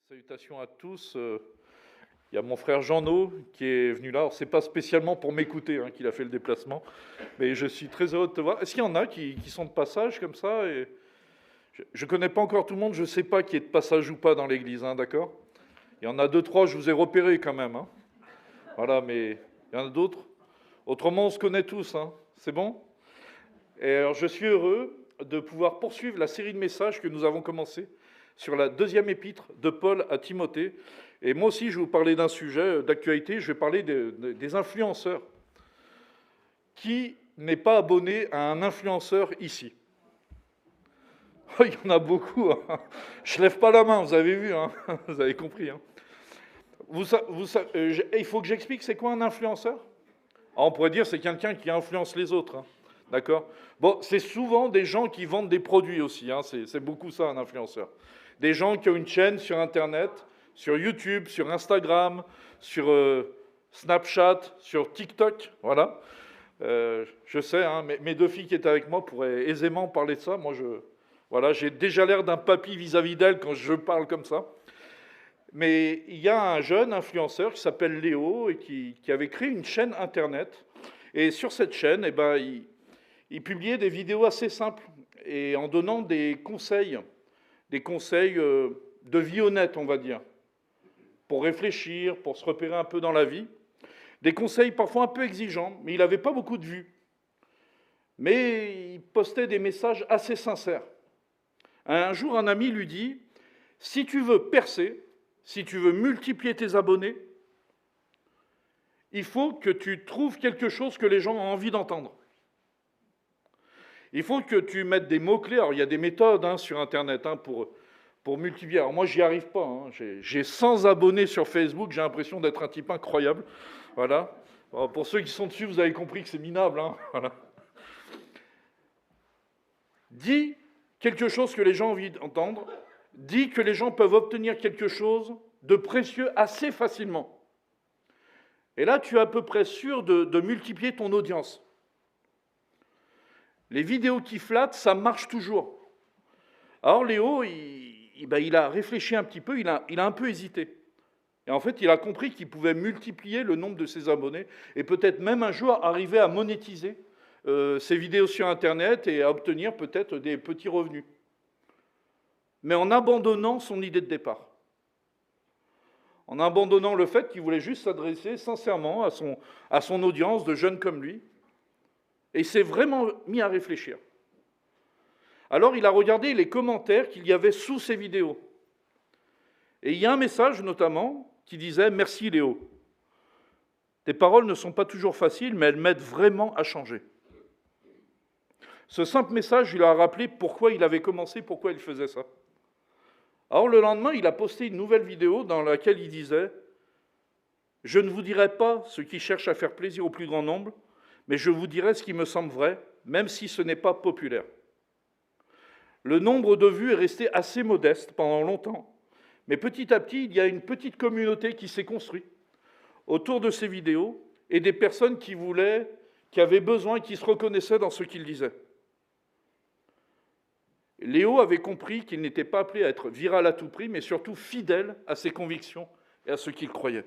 Salutations à tous. Il y a mon frère Jean-No qui est venu là. Alors, c'est pas spécialement pour m'écouter qu'il a fait le déplacement, mais je suis très heureux de te voir. Est-ce qu'il y en a qui sont de passage comme ça je ne connais pas encore tout le monde, je ne sais pas qui est de passage ou pas dans l'église, d'accord? Il y en a deux, trois, je vous ai repérés quand même. Voilà, mais il y en a d'autres. Autrement, on se connaît tous, c'est bon? Et alors, je suis heureux de pouvoir poursuivre la série de messages que nous avons commencé sur la deuxième épître de Paul à Timothée. Et moi aussi, je vais vous parler d'un sujet d'actualité, je vais parler des influenceurs. Qui n'est pas abonné à un influenceur ici? Oh, il y en a beaucoup. Je ne lève pas la main, vous avez vu, vous avez compris. Il faut que j'explique c'est quoi un influenceur? On pourrait dire c'est quelqu'un qui influence les autres, d'accord? Bon, c'est souvent des gens qui vendent des produits aussi, c'est beaucoup ça un influenceur. Des gens qui ont une chaîne sur Internet, sur YouTube, sur Instagram, sur Snapchat, sur TikTok, voilà. Je sais, mes deux filles qui étaient avec moi pourraient aisément parler de ça. Moi, voilà, j'ai déjà l'air d'un papy vis-à-vis d'elles quand je parle comme ça. Mais il y a un jeune influenceur qui s'appelle Léo et qui avait créé une chaîne Internet. Et sur cette chaîne, il publiait des vidéos assez simples et en donnant des conseils de vie honnête, on va dire, pour réfléchir, pour se repérer un peu dans la vie. Des conseils parfois un peu exigeants, mais il n'avait pas beaucoup de vues. Mais il postait des messages assez sincères. Un jour, un ami lui dit, si tu veux percer, si tu veux multiplier tes abonnés, il faut que tu trouves quelque chose que les gens ont envie d'entendre. Il faut que tu mettes des mots-clés. Alors, il y a des méthodes sur Internet pour multiplier. Alors, moi, j'y arrive pas. J'ai 100 abonnés sur Facebook. J'ai l'impression d'être un type incroyable. Voilà. Alors, pour ceux qui sont dessus, vous avez compris que c'est minable. Voilà. Dis quelque chose que les gens ont envie d'entendre. Dis que les gens peuvent obtenir quelque chose de précieux assez facilement. Et là, tu es à peu près sûr de multiplier ton audience. Les vidéos qui flattent, ça marche toujours. Alors Léo, il a réfléchi un petit peu, il a un peu hésité. Et en fait, il a compris qu'il pouvait multiplier le nombre de ses abonnés et peut-être même un jour arriver à monétiser ses vidéos sur Internet et à obtenir peut-être des petits revenus. Mais en abandonnant son idée de départ. En abandonnant le fait qu'il voulait juste s'adresser sincèrement à son audience de jeunes comme lui. Et il s'est vraiment mis à réfléchir. Alors il a regardé les commentaires qu'il y avait sous ces vidéos. Et il y a un message notamment qui disait « Merci Léo. Tes paroles ne sont pas toujours faciles, mais elles m'aident vraiment à changer. » Ce simple message lui a rappelé pourquoi il avait commencé, pourquoi il faisait ça. Alors le lendemain, il a posté une nouvelle vidéo dans laquelle il disait « Je ne vous dirai pas ce qui cherche à faire plaisir au plus grand nombre, mais je vous dirai ce qui me semble vrai, même si ce n'est pas populaire. » Le nombre de vues est resté assez modeste pendant longtemps, mais petit à petit, il y a une petite communauté qui s'est construite autour de ces vidéos et des personnes qui avaient besoin et qui se reconnaissaient dans ce qu'il disait. Léo avait compris qu'il n'était pas appelé à être viral à tout prix, mais surtout fidèle à ses convictions et à ce qu'il croyait.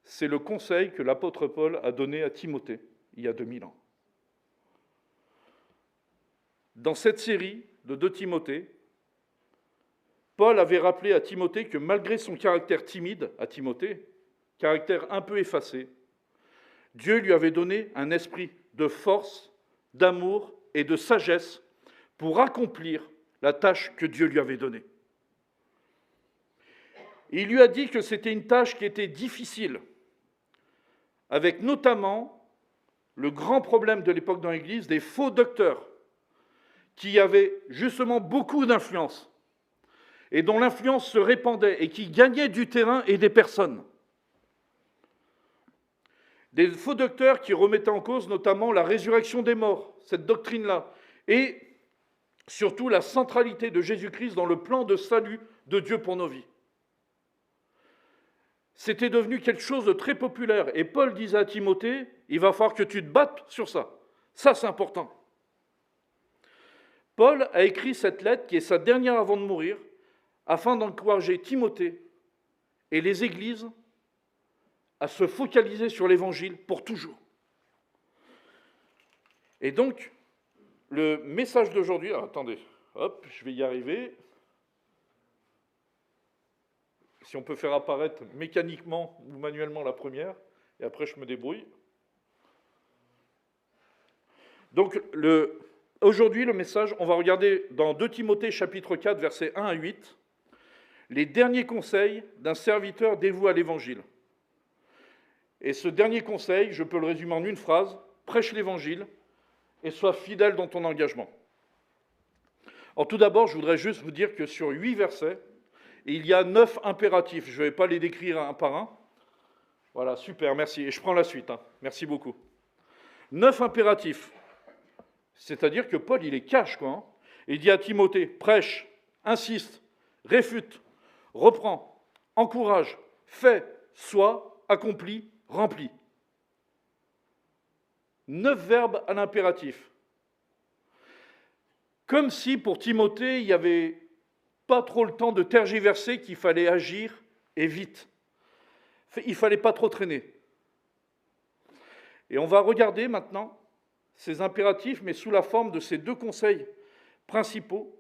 C'est le conseil que l'apôtre Paul a donné à Timothée il y a 2000 ans. Dans cette série de 2 Timothée, Paul avait rappelé à Timothée que malgré son caractère timide à Timothée, caractère un peu effacé, Dieu lui avait donné un esprit de force, d'amour et de sagesse pour accomplir la tâche que Dieu lui avait donnée. Il lui a dit que c'était une tâche qui était difficile, avec notamment le grand problème de l'époque dans l'Église des faux docteurs qui avaient justement beaucoup d'influence et dont l'influence se répandait et qui gagnaient du terrain et des personnes. Des faux docteurs qui remettaient en cause notamment la résurrection des morts, cette doctrine-là, et surtout la centralité de Jésus-Christ dans le plan de salut de Dieu pour nos vies. C'était devenu quelque chose de très populaire. Et Paul disait à Timothée, il va falloir que tu te battes sur ça. Ça, c'est important. Paul a écrit cette lettre, qui est sa dernière avant de mourir, afin d'encourager Timothée et les églises à se focaliser sur l'Évangile pour toujours. Et donc, le message d'aujourd'hui... attendez, hop, je vais y arriver. Si on peut faire apparaître mécaniquement ou manuellement la première, et après je me débrouille. Donc, aujourd'hui, le message, on va regarder dans 2 Timothée chapitre 4, versets 1 à 8, les derniers conseils d'un serviteur dévoué à l'Évangile. Et ce dernier conseil, je peux le résumer en une phrase, prêche l'Évangile et sois fidèle dans ton engagement. Alors tout d'abord, je voudrais juste vous dire que sur 8 versets, il y a 9 impératifs. Je ne vais pas les décrire un par un. Voilà, super, merci. Et je prends la suite, hein. Merci beaucoup. 9 impératifs. C'est-à-dire que Paul, il est cash, quoi. Hein. Il dit à Timothée, prêche, insiste, réfute, reprend, encourage, fait, soit, accomplit, rempli. 9 verbes à l'impératif. Comme si pour Timothée, il n'y avait pas trop le temps de tergiverser, qu'il fallait agir et vite. Il ne fallait pas trop traîner. Et on va regarder maintenant ces impératifs, mais sous la forme de ces 2 conseils principaux,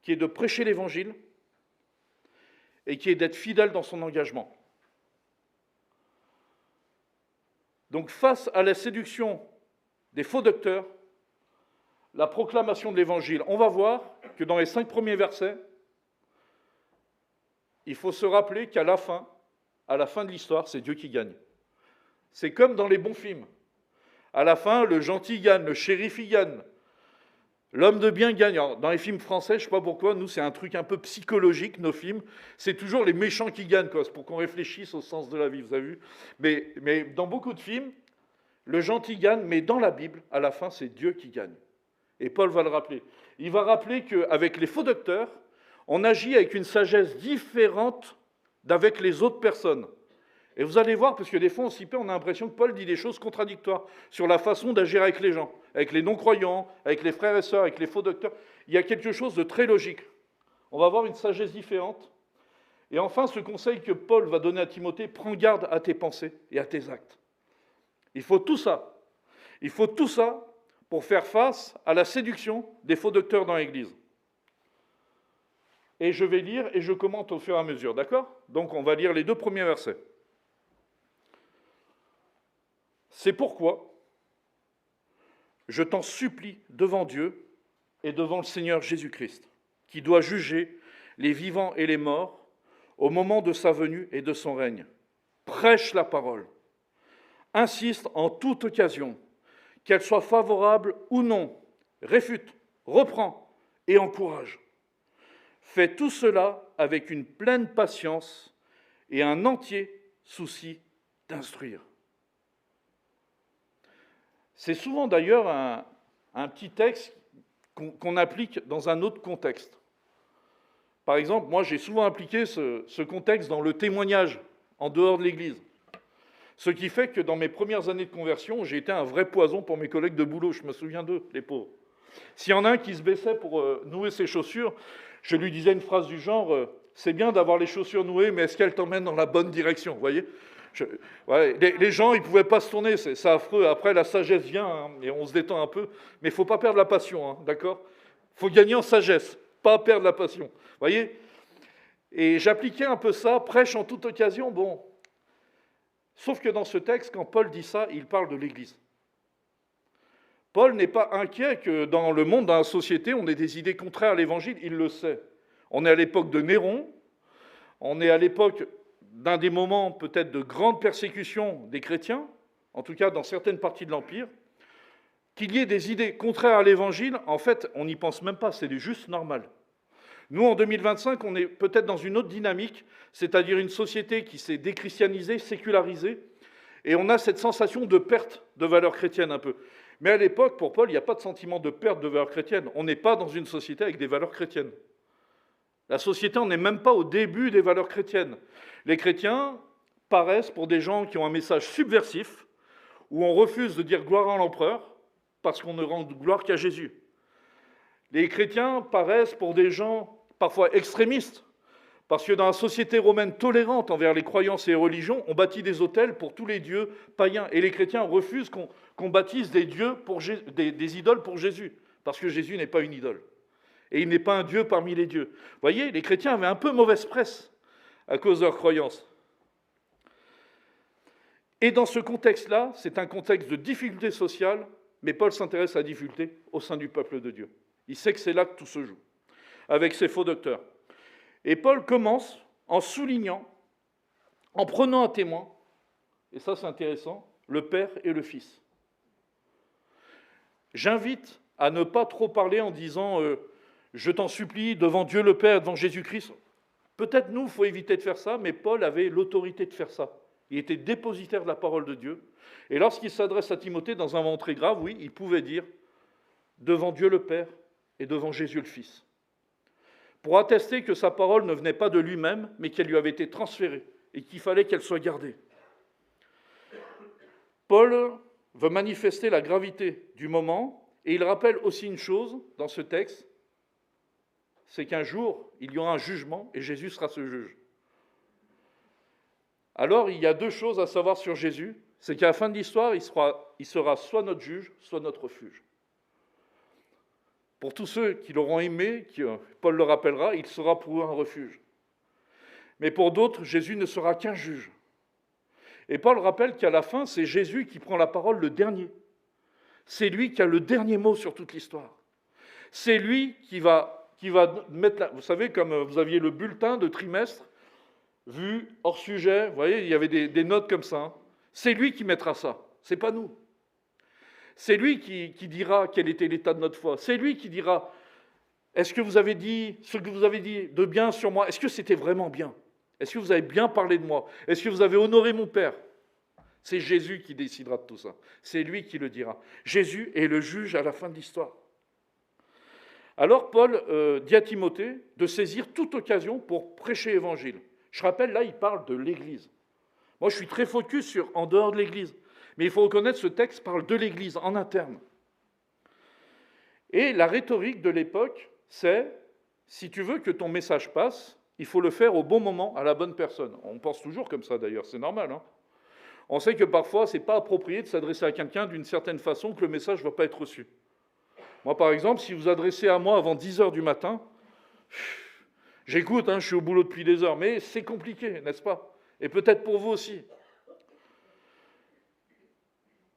qui est de prêcher l'Évangile et qui est d'être fidèle dans son engagement. Donc face à la séduction des faux docteurs, la proclamation de l'Évangile, on va voir que dans les 5 premiers versets, il faut se rappeler qu'à la fin de l'histoire, c'est Dieu qui gagne. C'est comme dans les bons films. À la fin, le gentil gagne, le shérif il gagne, l'homme de bien gagne. Alors, dans les films français, je ne sais pas pourquoi, nous, c'est un truc un peu psychologique, nos films. C'est toujours les méchants qui gagnent, quoi. C'est pour qu'on réfléchisse au sens de la vie, vous avez vu. Mais dans beaucoup de films, le gentil gagne, mais dans la Bible, à la fin, c'est Dieu qui gagne. Et Paul va le rappeler. Il va rappeler qu'avec les faux docteurs, on agit avec une sagesse différente d'avec les autres personnes. Et vous allez voir, parce que des fois, on a l'impression que Paul dit des choses contradictoires sur la façon d'agir avec les gens, avec les non-croyants, avec les frères et sœurs, avec les faux docteurs. Il y a quelque chose de très logique. On va avoir une sagesse différente. Et enfin, ce conseil que Paul va donner à Timothée, prends garde à tes pensées et à tes actes. Il faut tout ça. Il faut tout ça pour faire face à la séduction des faux docteurs dans l'Église. Et je vais lire et je commente au fur et à mesure, d'accord ? Donc on va lire les 2 premiers versets. C'est pourquoi je t'en supplie devant Dieu et devant le Seigneur Jésus-Christ, qui doit juger les vivants et les morts au moment de sa venue et de son règne. Prêche la parole. Insiste en toute occasion, qu'elle soit favorable ou non, réfute, reprend et encourage. Fais tout cela avec une pleine patience et un entier souci d'instruire. C'est souvent d'ailleurs un petit texte qu'on applique dans un autre contexte. Par exemple, moi j'ai souvent appliqué ce contexte dans le témoignage en dehors de l'Église. Ce qui fait que dans mes premières années de conversion, j'ai été un vrai poison pour mes collègues de boulot. Je me souviens d'eux, les pauvres. S'il y en a un qui se baissait pour nouer ses chaussures, je lui disais une phrase du genre « C'est bien d'avoir les chaussures nouées, mais est-ce qu'elles t'emmènent dans la bonne direction ?» Vous voyez les gens, ils ne pouvaient pas se tourner, c'est affreux. Après, la sagesse vient, hein, et on se détend un peu, mais il ne faut pas perdre la passion, hein, d'accord ? Il faut gagner en sagesse, pas perdre la passion. Vous voyez ? Et j'appliquais un peu ça, prêche en toute occasion, bon. Sauf que dans ce texte, quand Paul dit ça, il parle de l'Église. Paul n'est pas inquiet que dans le monde, dans la société, on ait des idées contraires à l'Évangile, il le sait. On est à l'époque de Néron, on est à l'époque d'un des moments peut-être de grande persécution des chrétiens, en tout cas dans certaines parties de l'Empire, qu'il y ait des idées contraires à l'Évangile, en fait, on n'y pense même pas, c'est juste normal. Nous, en 2025, on est peut-être dans une autre dynamique, c'est-à-dire une société qui s'est déchristianisée, sécularisée, et on a cette sensation de perte de valeurs chrétiennes un peu. Mais à l'époque, pour Paul, il n'y a pas de sentiment de perte de valeurs chrétiennes. On n'est pas dans une société avec des valeurs chrétiennes. La société, on n'est même pas au début des valeurs chrétiennes. Les chrétiens paraissent pour des gens qui ont un message subversif, où on refuse de dire gloire à l'empereur, parce qu'on ne rend gloire qu'à Jésus. Les chrétiens paraissent pour des gens parfois extrémistes, parce que dans la société romaine tolérante envers les croyances et les religions, on bâtit des autels pour tous les dieux païens. Et les chrétiens refusent qu'on baptise des dieux des idoles pour Jésus, parce que Jésus n'est pas une idole. Et il n'est pas un dieu parmi les dieux. Vous voyez, les chrétiens avaient un peu mauvaise presse à cause de leurs croyances. Et dans ce contexte-là, c'est un contexte de difficulté sociale, mais Paul s'intéresse à la difficulté au sein du peuple de Dieu. Il sait que c'est là que tout se joue, avec ses faux docteurs. Et Paul commence en soulignant, en prenant un témoin, et ça c'est intéressant, le Père et le Fils. J'invite à ne pas trop parler en disant « je t'en supplie, devant Dieu le Père, devant Jésus-Christ ». Peut-être nous, il faut éviter de faire ça, mais Paul avait l'autorité de faire ça. Il était dépositaire de la parole de Dieu. Et lorsqu'il s'adresse à Timothée dans un moment très grave, oui, il pouvait dire « devant Dieu le Père et devant Jésus le Fils ». Pour attester que sa parole ne venait pas de lui-même, mais qu'elle lui avait été transférée et qu'il fallait qu'elle soit gardée. Paul veut manifester la gravité du moment, et il rappelle aussi une chose dans ce texte, c'est qu'un jour, il y aura un jugement, et Jésus sera ce juge. Alors, il y a deux choses à savoir sur Jésus, c'est qu'à la fin de l'histoire, il sera soit notre juge, soit notre refuge. Pour tous ceux qui l'auront aimé, Paul le rappellera, il sera pour eux un refuge. Mais pour d'autres, Jésus ne sera qu'un juge. Et Paul rappelle qu'à la fin, c'est Jésus qui prend la parole le dernier. C'est lui qui a le dernier mot sur toute l'histoire. C'est lui qui va mettre... Vous savez, comme vous aviez le bulletin de trimestre, vu hors sujet, vous voyez, il y avait des notes comme ça. Hein. C'est lui qui mettra ça, c'est pas nous. C'est lui qui dira quel était l'état de notre foi. C'est lui qui dira, est-ce que vous avez dit ce que vous avez dit de bien sur moi? Est-ce que c'était vraiment bien? Est-ce que vous avez bien parlé de moi? Est-ce que vous avez honoré mon Père? C'est Jésus qui décidera de tout ça. C'est lui qui le dira. Jésus est le juge à la fin de l'histoire. Alors Paul dit à Timothée de saisir toute occasion pour prêcher l'évangile. Je rappelle, là, il parle de l'Église. Moi, je suis très focus sur en dehors de l'Église. Mais il faut reconnaître, ce texte parle de l'Église, en interne. Et la rhétorique de l'époque, c'est, si tu veux que ton message passe, il faut le faire au bon moment, à la bonne personne. On pense toujours comme ça, d'ailleurs, c'est normal. Hein. On sait que parfois, ce n'est pas approprié de s'adresser à quelqu'un d'une certaine façon que le message ne va pas être reçu. Moi, par exemple, si vous adressez à moi avant 10 heures du matin, j'écoute, hein, je suis au boulot depuis des heures, mais c'est compliqué, n'est-ce pas? Et peut-être pour vous aussi.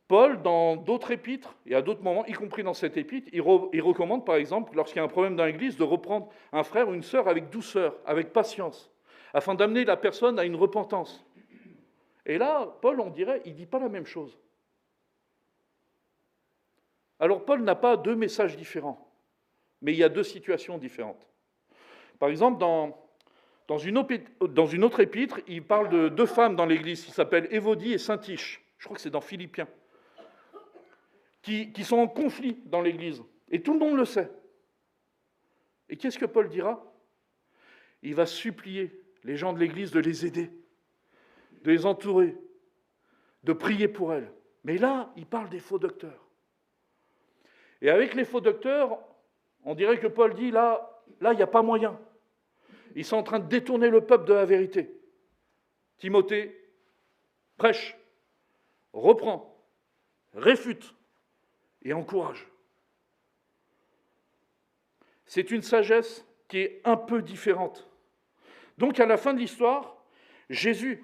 Paul, dans d'autres épîtres, et à d'autres moments, y compris dans cette épître, il recommande, par exemple, lorsqu'il y a un problème dans l'Église, de reprendre un frère ou une sœur avec douceur, avec patience, afin d'amener la personne à une repentance. Et là, Paul, on dirait, il ne dit pas la même chose. Alors, Paul n'a pas deux messages différents, mais il y a deux situations différentes. Par exemple, dans une autre épître, il parle de deux femmes dans l'Église qui s'appellent Évodie et Syntyche. Je crois que c'est dans Philippiens. Qui sont en conflit dans l'Église. Et tout le monde le sait. Et qu'est-ce que Paul dira? Il va supplier les gens de l'Église de les aider, de les entourer, de prier pour elles. Mais là, il parle des faux docteurs. Et avec les faux docteurs, on dirait que Paul dit, là, il n'y a pas moyen. Ils sont en train de détourner le peuple de la vérité. Timothée, prêche, reprend, réfute et encourage. C'est une sagesse qui est un peu différente. Donc à la fin de l'histoire, Jésus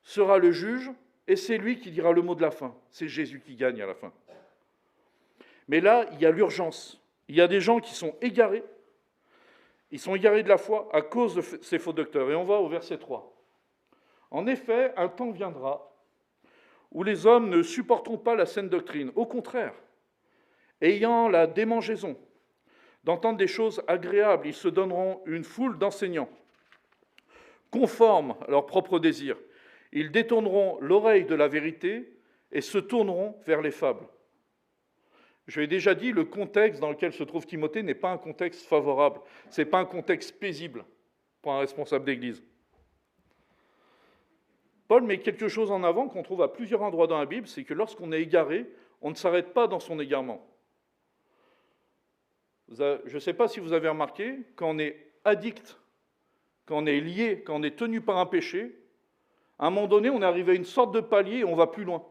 sera le juge et c'est lui qui dira le mot de la fin. C'est Jésus qui gagne à la fin. Mais là, il y a l'urgence. Il y a des gens qui sont égarés. Ils sont égarés de la foi à cause de ces faux docteurs. Et on va au verset 3. En effet, un temps viendra où les hommes ne supporteront pas la saine doctrine. Au contraire, ayant la démangeaison d'entendre des choses agréables, ils se donneront une foule d'enseignants, conformes à leurs propres désirs. Ils détourneront l'oreille de la vérité et se tourneront vers les fables. Je l'ai déjà dit, le contexte dans lequel se trouve Timothée n'est pas un contexte favorable. Ce n'est pas un contexte paisible pour un responsable d'église. Paul met quelque chose en avant qu'on trouve à plusieurs endroits dans la Bible, c'est que lorsqu'on est égaré, on ne s'arrête pas dans son égarement. Je ne sais pas si vous avez remarqué, quand on est addict, quand on est lié, quand on est tenu par un péché, à un moment donné, on arrive à une sorte de palier et on va plus loin.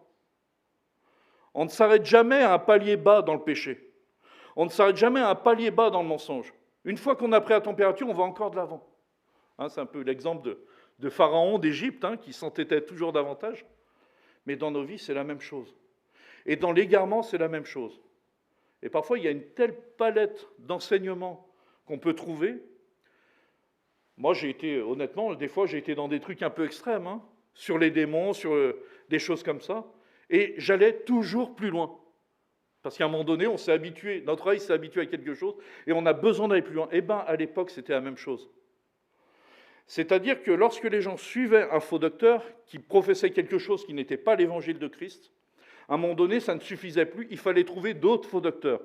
On ne s'arrête jamais à un palier bas dans le péché. On ne s'arrête jamais à un palier bas dans le mensonge. Une fois qu'on a pris la température, on va encore de l'avant. C'est un peu l'exemple de Pharaon d'Égypte, qui s'entêtait toujours davantage. Mais dans nos vies, c'est la même chose. Et dans l'égarement, c'est la même chose. Et parfois, il y a une telle palette d'enseignements qu'on peut trouver. Moi, honnêtement, des fois, j'ai été dans des trucs un peu extrêmes, sur les démons, sur des choses comme ça. Et j'allais toujours plus loin. Parce qu'à un moment donné, on s'est habitué, notre œil s'est habitué à quelque chose, et on a besoin d'aller plus loin. Eh bien, à l'époque, c'était la même chose. C'est-à-dire que lorsque les gens suivaient un faux docteur qui professait quelque chose qui n'était pas l'évangile de Christ, à un moment donné, ça ne suffisait plus, il fallait trouver d'autres faux docteurs,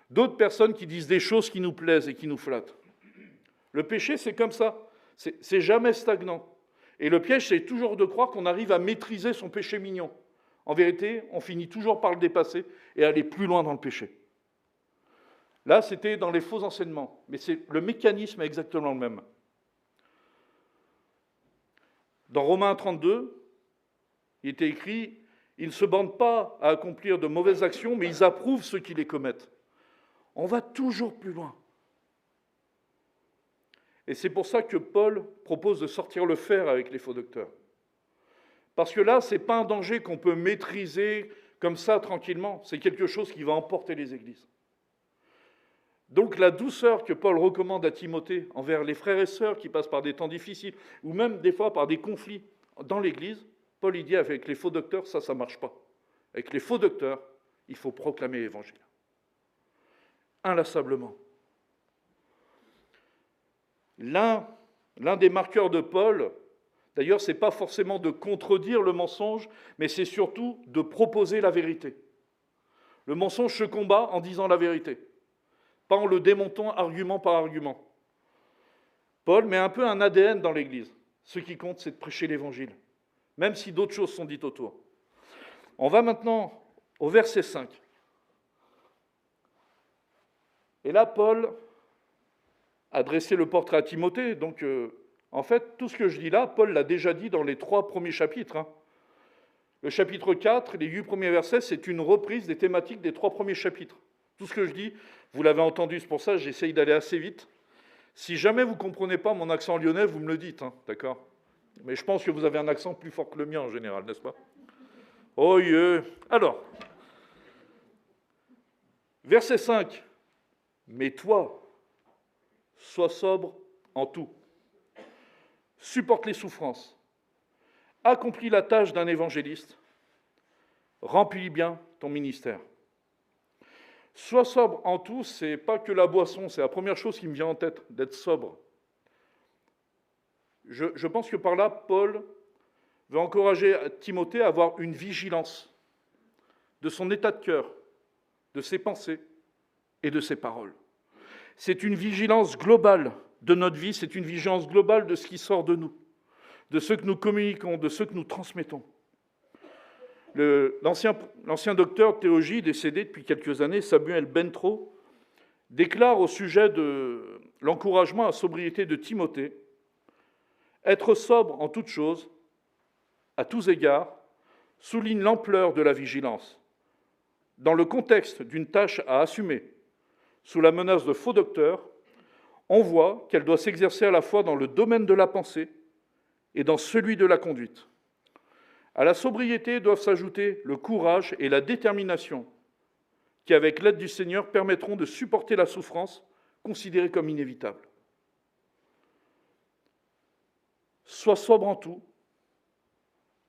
d'autres personnes qui disent des choses qui nous plaisent et qui nous flattent. Le péché, c'est comme ça, c'est jamais stagnant. Et le piège, c'est toujours de croire qu'on arrive à maîtriser son péché mignon. En vérité, on finit toujours par le dépasser et aller plus loin dans le péché. Là, c'était dans les faux enseignements, mais le mécanisme est exactement le même. Dans Romains 32, il était écrit « Ils ne se bornent pas à accomplir de mauvaises actions, mais ils approuvent ceux qui les commettent. » On va toujours plus loin. Et c'est pour ça que Paul propose de sortir le fer avec les faux docteurs. Parce que là, ce n'est pas un danger qu'on peut maîtriser comme ça, tranquillement. C'est quelque chose qui va emporter les églises. Donc la douceur que Paul recommande à Timothée envers les frères et sœurs qui passent par des temps difficiles, ou même des fois par des conflits dans l'Église, Paul il dit avec les faux docteurs, ça ne marche pas. Avec les faux docteurs, il faut proclamer l'Évangile. Inlassablement. L'un des marqueurs de Paul, d'ailleurs, ce n'est pas forcément de contredire le mensonge, mais c'est surtout de proposer la vérité. Le mensonge se combat en disant la vérité, pas en le démontant argument par argument. Paul met un peu un ADN dans l'Église. Ce qui compte, c'est de prêcher l'Évangile, même si d'autres choses sont dites autour. On va maintenant au verset 5. Et là, Paul a dressé le portrait à Timothée. Donc, en fait, tout ce que je dis là, Paul l'a déjà dit dans les 3 premiers chapitres. Le chapitre 4, les 8 premiers versets, c'est une reprise des thématiques des 3 premiers chapitres. Tout ce que je dis, vous l'avez entendu, c'est pour ça que j'essaye d'aller assez vite. Si jamais vous ne comprenez pas mon accent lyonnais, vous me le dites, d'accord ? Mais je pense que vous avez un accent plus fort que le mien en général, n'est-ce pas ? Oh yeah. Alors, verset 5. Mais toi, sois sobre en tout. Supporte les souffrances. Accomplis la tâche d'un évangéliste. Remplis bien ton ministère. Sois sobre en tout, c'est pas que la boisson, c'est la première chose qui me vient en tête, d'être sobre. Je pense que par là, Paul veut encourager Timothée à avoir une vigilance de son état de cœur, de ses pensées et de ses paroles. C'est une vigilance globale de notre vie, c'est une vigilance globale de ce qui sort de nous, de ce que nous communiquons, de ce que nous transmettons. L'ancien docteur de théologie, décédé depuis quelques années, Samuel Bentro, déclare au sujet de l'encouragement à la sobriété de Timothée, « Être sobre en toutes choses, à tous égards, souligne l'ampleur de la vigilance. Dans le contexte d'une tâche à assumer, sous la menace de faux docteurs, on voit qu'elle doit s'exercer à la fois dans le domaine de la pensée et dans celui de la conduite. À la sobriété doivent s'ajouter le courage et la détermination qui, avec l'aide du Seigneur, permettront de supporter la souffrance considérée comme inévitable. Sois sobre en tout,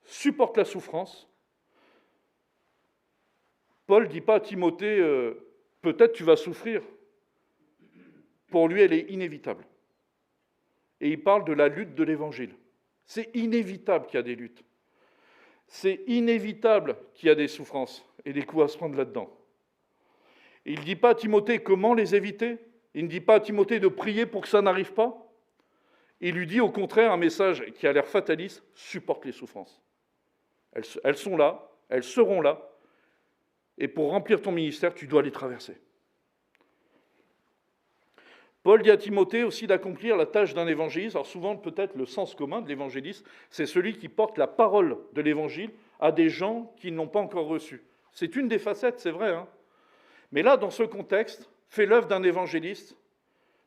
supporte la souffrance. Paul ne dit pas à Timothée, peut-être tu vas souffrir. Pour lui, elle est inévitable. Et il parle de la lutte de l'Évangile. C'est inévitable qu'il y a des luttes. C'est inévitable qu'il y a des souffrances et des coups à se prendre là-dedans. Il ne dit pas à Timothée comment les éviter. Il ne dit pas à Timothée de prier pour que ça n'arrive pas. Il lui dit au contraire un message qui a l'air fataliste, supporte les souffrances. Elles sont là, elles seront là, et pour remplir ton ministère, tu dois les traverser. Paul dit à Timothée aussi d'accomplir la tâche d'un évangéliste. Alors souvent, peut-être, le sens commun de l'évangéliste, c'est celui qui porte la parole de l'évangile à des gens qui ne l'ont pas encore reçu. C'est une des facettes, c'est vrai. Mais là, dans ce contexte, fait l'œuvre d'un évangéliste,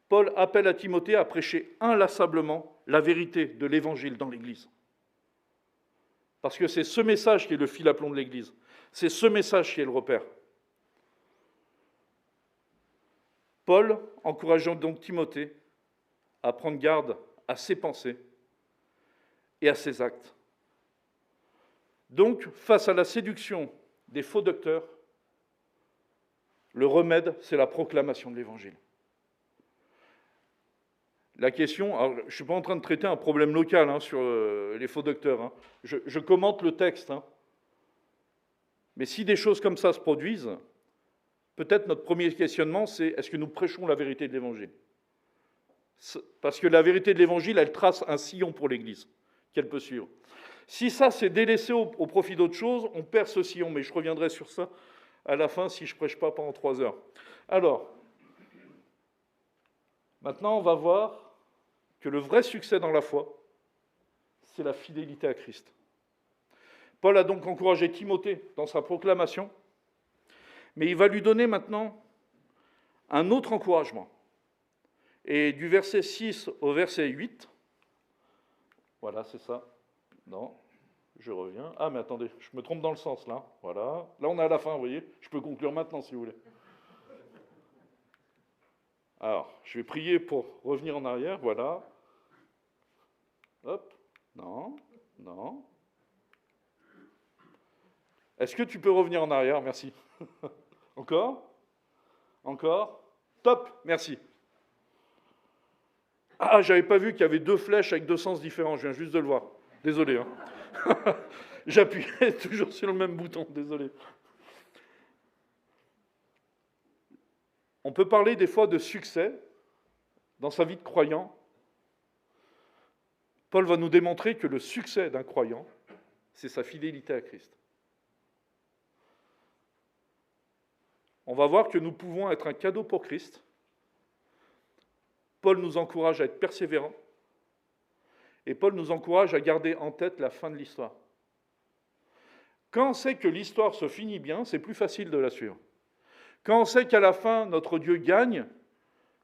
Paul appelle à Timothée à prêcher inlassablement la vérité de l'évangile dans l'Église. Parce que c'est ce message qui est le fil à plomb de l'Église. C'est ce message qui est le repère. Paul encourageant donc Timothée à prendre garde à ses pensées et à ses actes. Donc, face à la séduction des faux docteurs, le remède, c'est la proclamation de l'Évangile. La question, alors, je ne suis pas en train de traiter un problème local sur les faux docteurs. Je commente le texte. Mais si des choses comme ça se produisent, peut-être notre premier questionnement, c'est est-ce que nous prêchons la vérité de l'Évangile ? Parce que la vérité de l'Évangile, elle trace un sillon pour l'Église qu'elle peut suivre. Si ça, c'est délaissé au profit d'autre chose, on perd ce sillon, mais je reviendrai sur ça à la fin si je ne prêche pas pendant 3 heures. Alors, maintenant, on va voir que le vrai succès dans la foi, c'est la fidélité à Christ. Paul a donc encouragé Timothée dans sa proclamation, mais il va lui donner maintenant un autre encouragement. Et du verset 6 au verset 8, voilà, c'est ça. Non, je reviens. Ah, mais attendez, je me trompe dans le sens, là. Voilà. Là, on est à la fin, vous voyez. Je peux conclure maintenant, si vous voulez. Alors, je vais prier pour revenir en arrière, voilà. Hop, non, non. Est-ce que tu peux revenir en arrière? Merci. Encore? Encore? Top, merci. Ah, j'avais pas vu qu'il y avait 2 flèches avec 2 sens différents, je viens juste de le voir. Désolé. J'appuyais toujours sur le même bouton, désolé. On peut parler des fois de succès dans sa vie de croyant. Paul va nous démontrer que le succès d'un croyant, c'est sa fidélité à Christ. On va voir que nous pouvons être un cadeau pour Christ. Paul nous encourage à être persévérants. Et Paul nous encourage à garder en tête la fin de l'histoire. Quand on sait que l'histoire se finit bien, c'est plus facile de la suivre. Quand on sait qu'à la fin, notre Dieu gagne,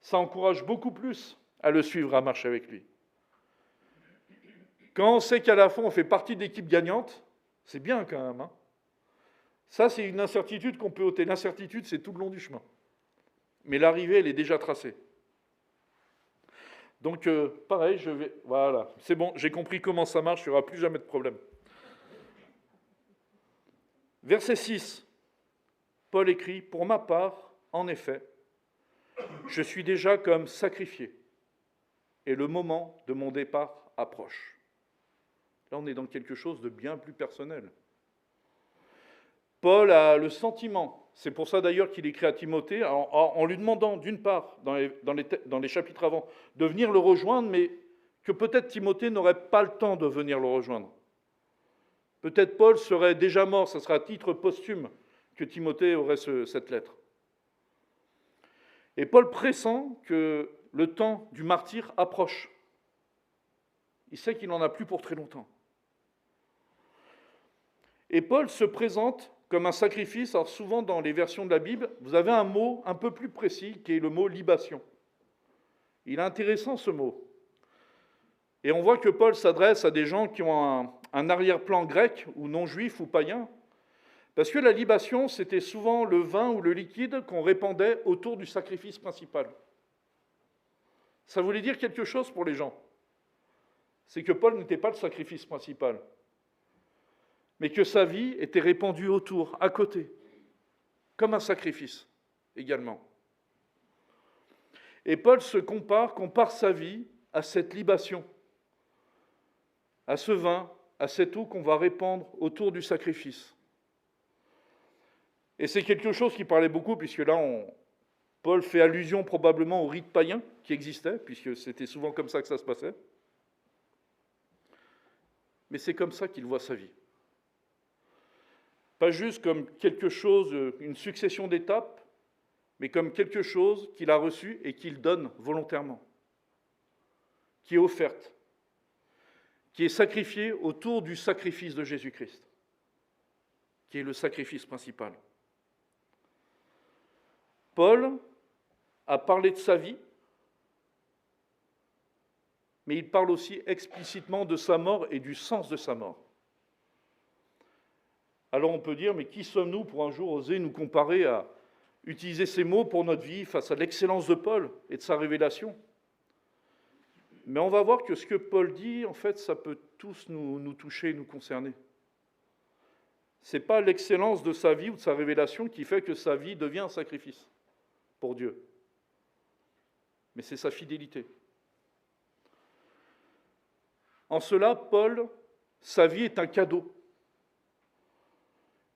ça encourage beaucoup plus à le suivre, à marcher avec lui. Quand on sait qu'à la fin, on fait partie de l'équipe gagnante, c'est bien quand même. Ça, c'est une incertitude qu'on peut ôter. L'incertitude, c'est tout le long du chemin. Mais l'arrivée, elle est déjà tracée. Donc, pareil, je vais... Voilà, c'est bon, j'ai compris comment ça marche, il n'y aura plus jamais de problème. Verset 6, Paul écrit, « Pour ma part, en effet, je suis déjà comme sacrifié, et le moment de mon départ approche. » Là, on est dans quelque chose de bien plus personnel. Paul a le sentiment, c'est pour ça d'ailleurs qu'il écrit à Timothée, en lui demandant d'une part, dans les chapitres avant, de venir le rejoindre, mais que peut-être Timothée n'aurait pas le temps de venir le rejoindre. Peut-être Paul serait déjà mort, ce serait à titre posthume que Timothée aurait cette lettre. Et Paul pressent que le temps du martyre approche. Il sait qu'il n'en a plus pour très longtemps. Et Paul se présente comme un sacrifice. Alors souvent dans les versions de la Bible, vous avez un mot un peu plus précis qui est le mot libation. Il est intéressant ce mot. Et on voit que Paul s'adresse à des gens qui ont un arrière-plan grec ou non-juif ou païen, parce que la libation, c'était souvent le vin ou le liquide qu'on répandait autour du sacrifice principal. Ça voulait dire quelque chose pour les gens. C'est que Paul n'était pas le sacrifice principal, mais que sa vie était répandue autour, à côté, comme un sacrifice également. Et Paul compare sa vie à cette libation, à ce vin, à cette eau qu'on va répandre autour du sacrifice. Et c'est quelque chose qui parlait beaucoup, puisque là, Paul fait allusion probablement au rite païen qui existait, puisque c'était souvent comme ça que ça se passait. Mais c'est comme ça qu'il voit sa vie. Pas juste comme quelque chose, une succession d'étapes, mais comme quelque chose qu'il a reçu et qu'il donne volontairement, qui est offerte, qui est sacrifiée autour du sacrifice de Jésus-Christ, qui est le sacrifice principal. Paul a parlé de sa vie, mais il parle aussi explicitement de sa mort et du sens de sa mort. Alors on peut dire, mais qui sommes-nous pour un jour oser nous comparer à utiliser ces mots pour notre vie face à l'excellence de Paul et de sa révélation? Mais on va voir que ce que Paul dit, en fait, ça peut tous nous toucher, nous concerner. Ce n'est pas l'excellence de sa vie ou de sa révélation qui fait que sa vie devient un sacrifice pour Dieu, mais c'est sa fidélité. En cela, Paul, sa vie est un cadeau.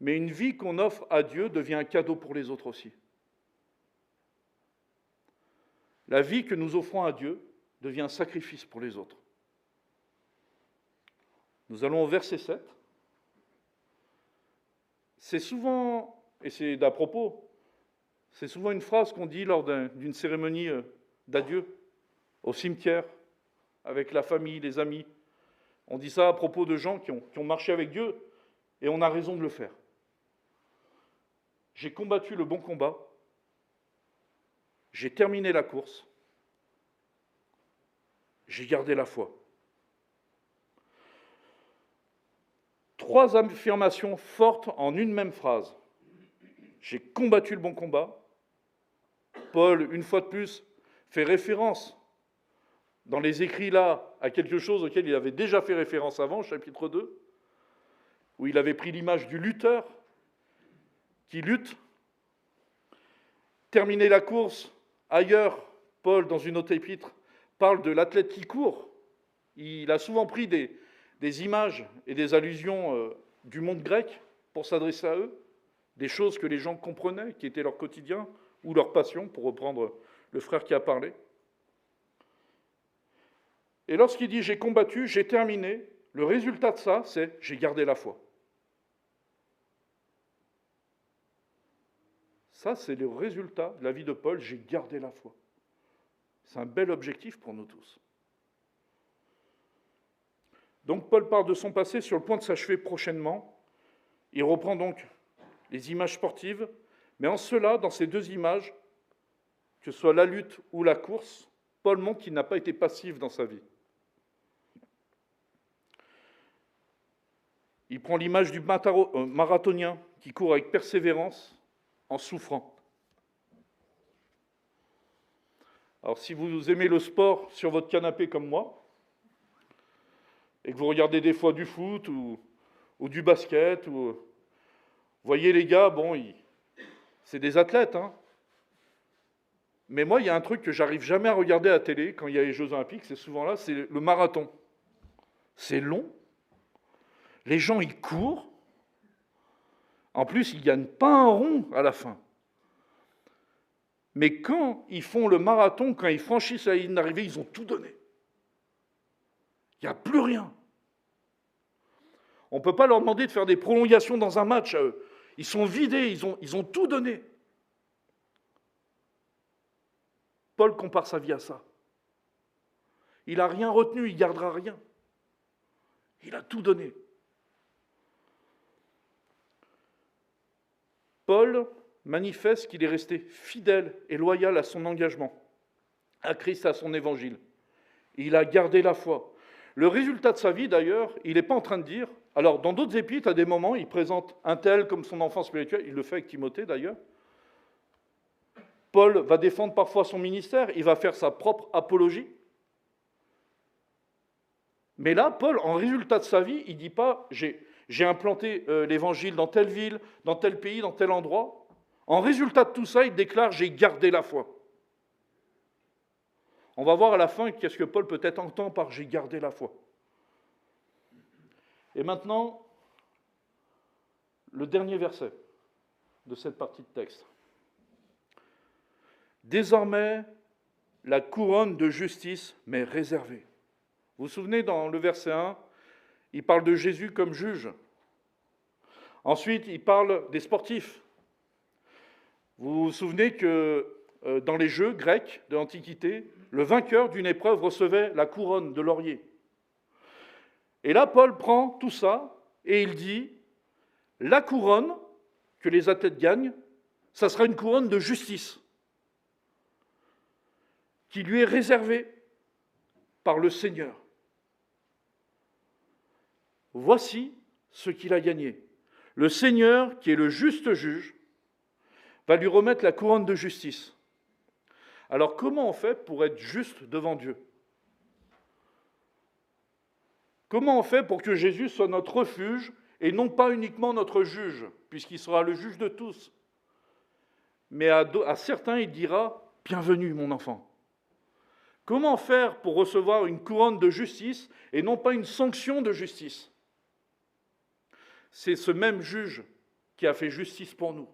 Mais une vie qu'on offre à Dieu devient un cadeau pour les autres aussi. La vie que nous offrons à Dieu devient un sacrifice pour les autres. Nous allons au verset 7. C'est souvent, et c'est d'à propos, c'est souvent une phrase qu'on dit lors d'une cérémonie d'adieu, au cimetière, avec la famille, les amis. On dit ça à propos de gens qui ont marché avec Dieu, et on a raison de le faire. J'ai combattu le bon combat, j'ai terminé la course, j'ai gardé la foi. 3 affirmations fortes en une même phrase. J'ai combattu le bon combat. Paul, une fois de plus, fait référence dans les écrits là à quelque chose auquel il avait déjà fait référence avant, chapitre 2, où il avait pris l'image du lutteur qui lutte. Terminer la course, ailleurs, Paul, dans une autre épître, parle de l'athlète qui court. Il a souvent pris des images et des allusions du monde grec pour s'adresser à eux, des choses que les gens comprenaient, qui étaient leur quotidien ou leur passion, pour reprendre le frère qui a parlé. Et lorsqu'il dit « j'ai combattu, j'ai terminé », le résultat de ça, c'est « j'ai gardé la foi ». Ça, c'est le résultat de la vie de Paul, j'ai gardé la foi. C'est un bel objectif pour nous tous. Donc Paul parle de son passé sur le point de s'achever prochainement. Il reprend donc les images sportives, mais en cela, dans ces 2 images, que ce soit la lutte ou la course, Paul montre qu'il n'a pas été passif dans sa vie. Il prend l'image du marathonien qui court avec persévérance, en souffrant. Alors si vous aimez le sport sur votre canapé comme moi, et que vous regardez des fois du foot ou du basket, vous voyez les gars, bon, c'est des athlètes, hein. Mais moi, il y a un truc que j'arrive jamais à regarder à la télé quand il y a les Jeux Olympiques, c'est souvent là, c'est le marathon. C'est long, les gens ils courent, en plus, ils ne gagnent pas un rond à la fin. Mais quand ils font le marathon, quand ils franchissent la ligne d'arrivée, ils ont tout donné. Il n'y a plus rien. On ne peut pas leur demander de faire des prolongations dans un match. Ils sont vidés, ils ont tout donné. Paul compare sa vie à ça. Il n'a rien retenu, il ne gardera rien. Il a tout donné. Paul manifeste qu'il est resté fidèle et loyal à son engagement, à Christ, à son évangile. Il a gardé la foi. Le résultat de sa vie, d'ailleurs, il n'est pas en train de dire... Alors, dans d'autres épîtres, à des moments, il présente un tel comme son enfant spirituel. Il le fait avec Timothée, d'ailleurs. Paul va défendre parfois son ministère. Il va faire sa propre apologie. Mais là, Paul, en résultat de sa vie, il ne dit pas « j'ai implanté l'évangile dans telle ville, dans tel pays, dans tel endroit ». En résultat de tout ça, il déclare « j'ai gardé la foi ». On va voir à la fin qu'est-ce que Paul peut-être entend par « j'ai gardé la foi ». Et maintenant, le dernier verset de cette partie de texte. « Désormais, la couronne de justice m'est réservée. » Vous vous souvenez, dans le verset 1, il parle de Jésus comme juge. Ensuite, il parle des sportifs. Vous vous souvenez que dans les jeux grecs de l'Antiquité, le vainqueur d'une épreuve recevait la couronne de laurier. Et là, Paul prend tout ça et il dit, la couronne que les athlètes gagnent, ça sera une couronne de justice qui lui est réservée par le Seigneur. Voici ce qu'il a gagné. Le Seigneur, qui est le juste juge, va lui remettre la couronne de justice. Alors comment on fait pour être juste devant Dieu? Comment on fait pour que Jésus soit notre refuge et non pas uniquement notre juge, puisqu'il sera le juge de tous? Mais à certains, il dira « Bienvenue, mon enfant ». Comment faire pour recevoir une couronne de justice et non pas une sanction de justice? C'est ce même juge qui a fait justice pour nous.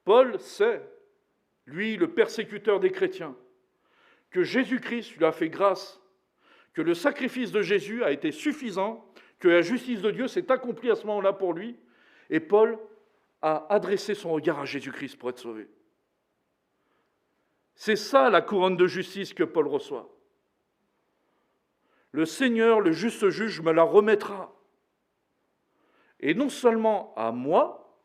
Paul sait, lui, le persécuteur des chrétiens, que Jésus-Christ lui a fait grâce, que le sacrifice de Jésus a été suffisant, que la justice de Dieu s'est accomplie à ce moment-là pour lui, et Paul a adressé son regard à Jésus-Christ pour être sauvé. C'est ça la couronne de justice que Paul reçoit. Le Seigneur, le juste juge, me la remettra. Et non seulement à moi,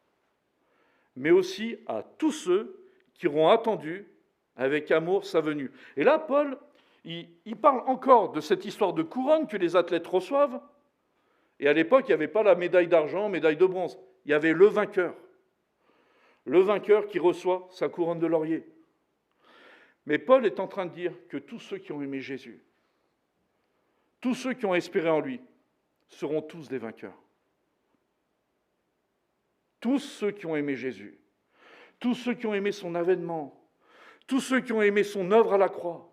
mais aussi à tous ceux qui auront attendu avec amour sa venue. Et là, Paul, il parle encore de cette histoire de couronne que les athlètes reçoivent. Et à l'époque, il n'y avait pas la médaille d'argent, médaille de bronze. Il y avait le vainqueur. Le vainqueur qui reçoit sa couronne de laurier. Mais Paul est en train de dire que tous ceux qui ont aimé Jésus, tous ceux qui ont espéré en lui, seront tous des vainqueurs. Tous ceux qui ont aimé Jésus, tous ceux qui ont aimé son avènement, tous ceux qui ont aimé son œuvre à la croix,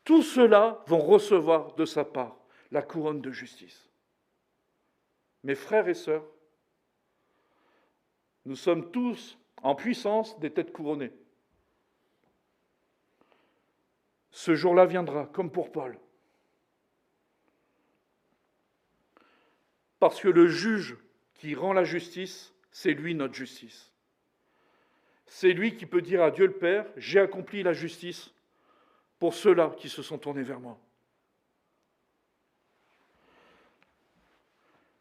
tous ceux-là vont recevoir de sa part la couronne de justice. Mes frères et sœurs, nous sommes tous en puissance des têtes couronnées. Ce jour-là viendra, comme pour Paul. Parce que le juge qui rend la justice, c'est lui notre justice. C'est lui qui peut dire à Dieu le Père, j'ai accompli la justice pour ceux-là qui se sont tournés vers moi.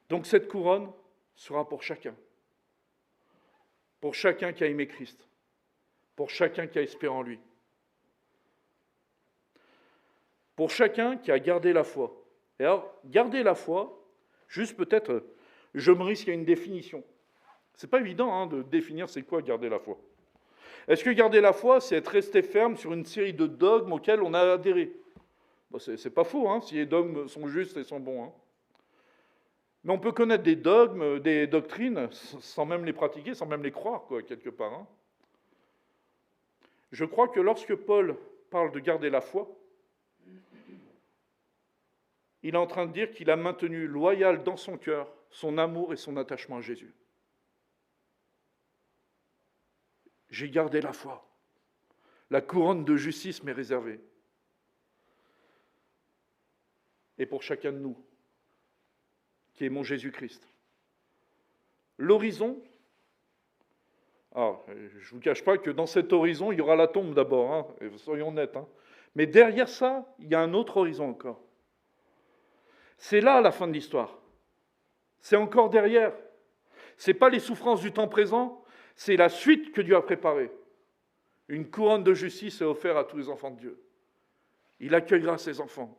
Donc cette couronne sera pour chacun. Pour chacun qui a aimé Christ. Pour chacun qui a espéré en lui. Pour chacun qui a gardé la foi. Et alors, garder la foi, juste peut-être, je me risque à une définition. C'est pas évident de définir c'est quoi garder la foi. Est-ce que garder la foi, c'est être resté ferme sur une série de dogmes auxquels on a adhéré? Bon, c'est pas faux, si les dogmes sont justes et sont bons. Mais on peut connaître des dogmes, des doctrines, sans même les pratiquer, sans même les croire, quelque part. Je crois que lorsque Paul parle de garder la foi, il est en train de dire qu'il a maintenu loyal dans son cœur son amour et son attachement à Jésus. J'ai gardé la foi. La couronne de justice m'est réservée. Et pour chacun de nous, qui aimons Jésus-Christ. L'horizon, je ne vous cache pas que dans cet horizon, il y aura la tombe d'abord, soyons nets. Mais derrière ça, il y a un autre horizon encore. C'est là la fin de l'histoire. C'est encore derrière. Ce n'est pas les souffrances du temps présent, c'est la suite que Dieu a préparée. Une couronne de justice est offerte à tous les enfants de Dieu. Il accueillera ses enfants.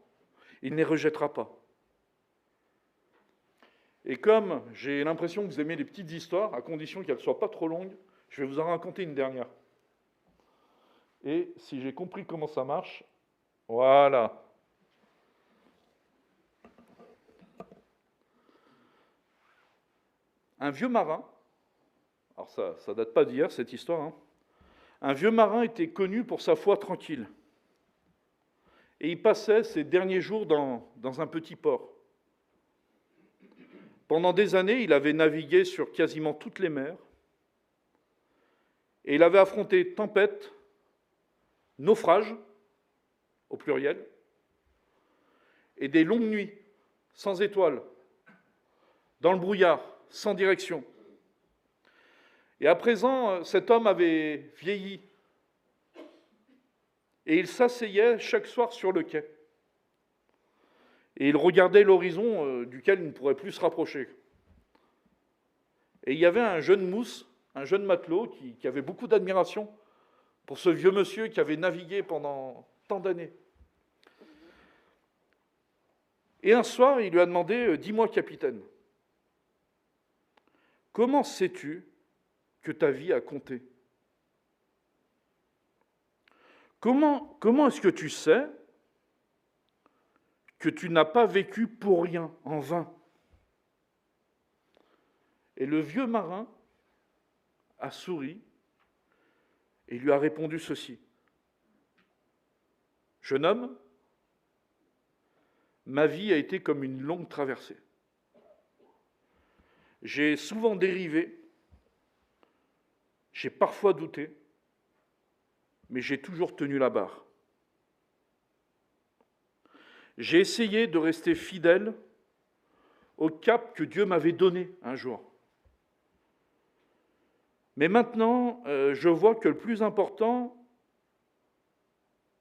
Il ne les rejettera pas. Et comme j'ai l'impression que vous aimez les petites histoires, à condition qu'elles ne soient pas trop longues, je vais vous en raconter une dernière. Et si j'ai compris comment ça marche, voilà. Un vieux marin, alors ça ne date pas d'hier cette histoire, un vieux marin était connu pour sa foi tranquille. Et il passait ses derniers jours dans un petit port. Pendant des années, il avait navigué sur quasiment toutes les mers. Et il avait affronté tempêtes, naufrages, au pluriel, et des longues nuits, sans étoiles, dans le brouillard, sans direction. Et à présent, cet homme avait vieilli. Et il s'asseyait chaque soir sur le quai. Et il regardait l'horizon duquel il ne pourrait plus se rapprocher. Et il y avait un jeune mousse, un jeune matelot qui avait beaucoup d'admiration pour ce vieux monsieur qui avait navigué pendant tant d'années. Et un soir, il lui a demandé « Dis-moi, capitaine, comment sais-tu que ta vie a compté ? Comment est-ce que tu sais que tu n'as pas vécu pour rien, en vain ?» Et le vieux marin a souri et lui a répondu ceci. « Jeune homme, ma vie a été comme une longue traversée. J'ai souvent dérivé, j'ai parfois douté, mais j'ai toujours tenu la barre. J'ai essayé de rester fidèle au cap que Dieu m'avait donné un jour. Mais maintenant, je vois que le plus important,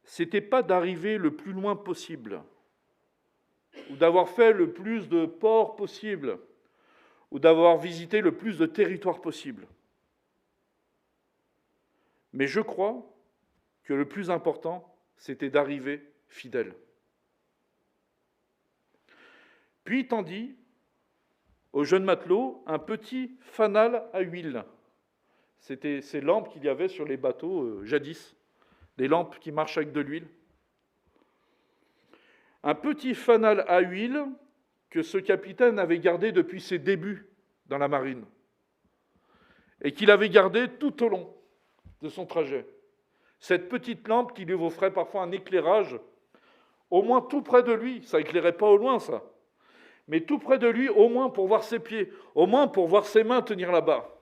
c'était pas d'arriver le plus loin possible, ou d'avoir fait le plus de ports possible, ou d'avoir visité le plus de territoires possible. Mais je crois que le plus important, c'était d'arriver fidèle. Puis il tendit au jeune matelot un petit fanal à huile. C'était ces lampes qu'il y avait sur les bateaux jadis, des lampes qui marchent avec de l'huile. Un petit fanal à huile que ce capitaine avait gardé depuis ses débuts dans la marine et qu'il avait gardé tout au long de son trajet. Cette petite lampe qui lui offrait parfois un éclairage, au moins tout près de lui, ça éclairait pas au loin ça, mais tout près de lui, au moins pour voir ses pieds, au moins pour voir ses mains tenir là-bas.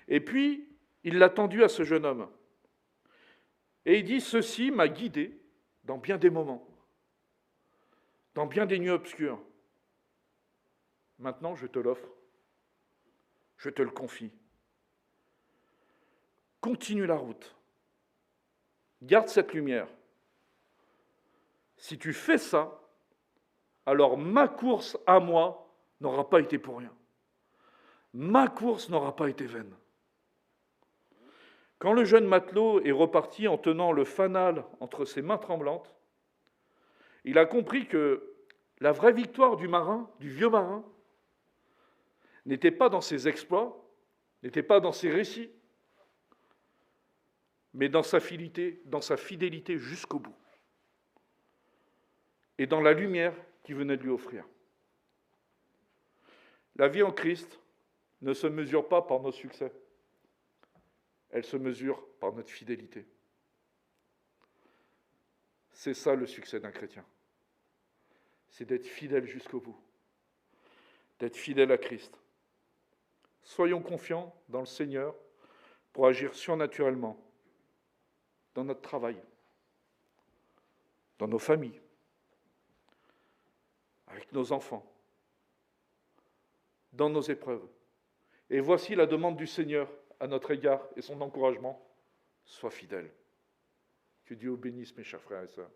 Et puis, il l'a tendu à ce jeune homme. Et il dit, ceci m'a guidé dans bien des moments, dans bien des nuits obscures. Maintenant, je te l'offre, je te le confie. Continue la route. Garde cette lumière. Si tu fais ça, alors ma course à moi n'aura pas été pour rien. Ma course n'aura pas été vaine. Quand le jeune matelot est reparti en tenant le fanal entre ses mains tremblantes, il a compris que la vraie victoire du marin, du vieux marin, n'était pas dans ses exploits, n'était pas dans ses récits, mais dans sa fidélité jusqu'au bout, et dans la lumière qu'il venait de lui offrir. La vie en Christ ne se mesure pas par nos succès, elle se mesure par notre fidélité. C'est ça le succès d'un chrétien, c'est d'être fidèle jusqu'au bout, d'être fidèle à Christ. Soyons confiants dans le Seigneur pour agir surnaturellement dans notre travail, dans nos familles, avec nos enfants, dans nos épreuves. Et voici la demande du Seigneur à notre égard et son encouragement. Sois fidèle. Que Dieu vous bénisse, mes chers frères et sœurs.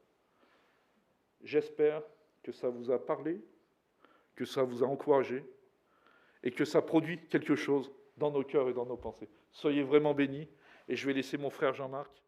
J'espère que ça vous a parlé, que ça vous a encouragé et que ça produit quelque chose dans nos cœurs et dans nos pensées. Soyez vraiment bénis et je vais laisser mon frère Jean-Marc